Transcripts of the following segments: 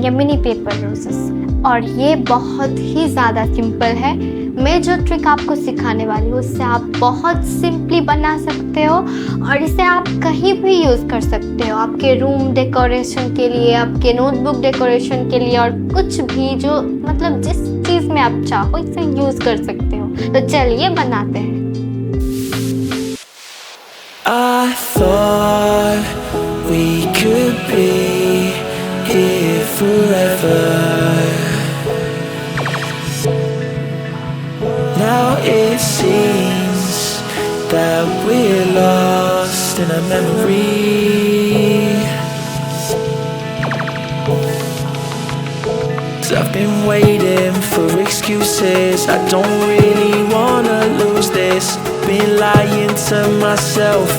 ये mini paper roses. और ये बहुत ही ज़्यादा सिंपल है। मैं जो ट्रिक आपको सिखाने वाली हूँ उससे आप बहुत सिंपली बना सकते हो और इसे आप कहीं भी यूज़ कर सकते हो, आपके रूम डेकोरेशन के लिए, आपके नोटबुक डेकोरेशन के लिए, और कुछ भी जो मतलब जिस चीज़ में आप चाहो इसे यूज़ कर सकते हो। तो चलिए बनाते हैं। I thought we could be here forever. Now it seems that we're lost in a memory. 'Cause I've been waiting for excuses. I don't really wanna lose this. Been lying to myself.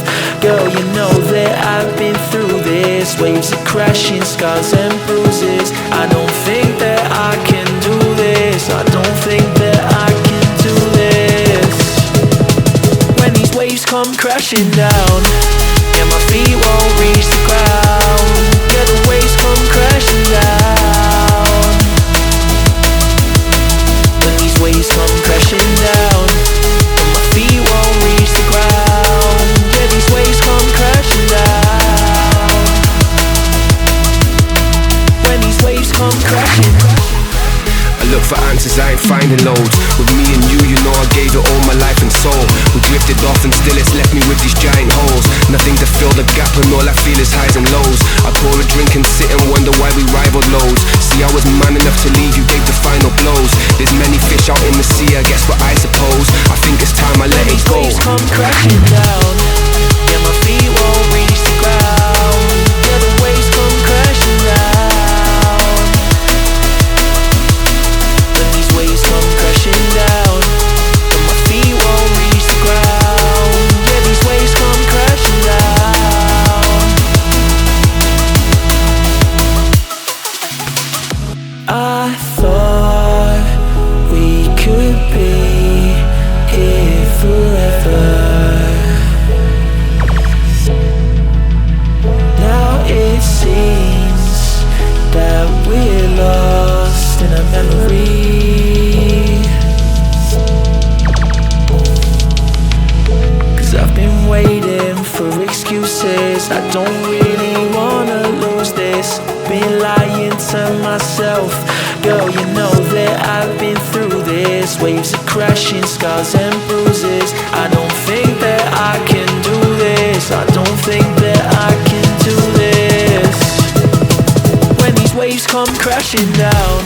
Girl, you know that I've been through this. Waves are crashing, scars and bruises. I don't think that I can do this. I don't think that I can do this. When these waves come crashing down and my feet won't reach the ground. Yeah, the waves come crashing down. When these waves come crashing down and my feet won't reach the ground. Yeah, these waves come crashing down. When these waves come crashing. I look for answers, I ain't finding loads. With me and you know I gave it all my life and soul. We drifted off and still it's left me with these giant holes. Nothing to fill the gap and all I feel is highs and lows. I pour a drink and sit and wonder why we rivaled loads. See, I was man enough to leave, you gave the final blows. There's many fish out in the sea, I guess what I suppose. I think it's time I let it go. When these waves come crashing down, yeah, my feet won't reach the ground. Yeah, the waves come crashing down. When these waves come crashing down and my feet won't reach the ground. Yeah, these waves come crashing down. I thought we could be here forever. Now it seems that we're lost in a memory. 'Cause I've been waiting for excuses. I don't really wanna lose this. Been lying to myself. Girl, you know that I've been through this. Waves are crashing, scars and bruises. I don't think that I can do this. I don't think that I can do this. When these waves come crashing down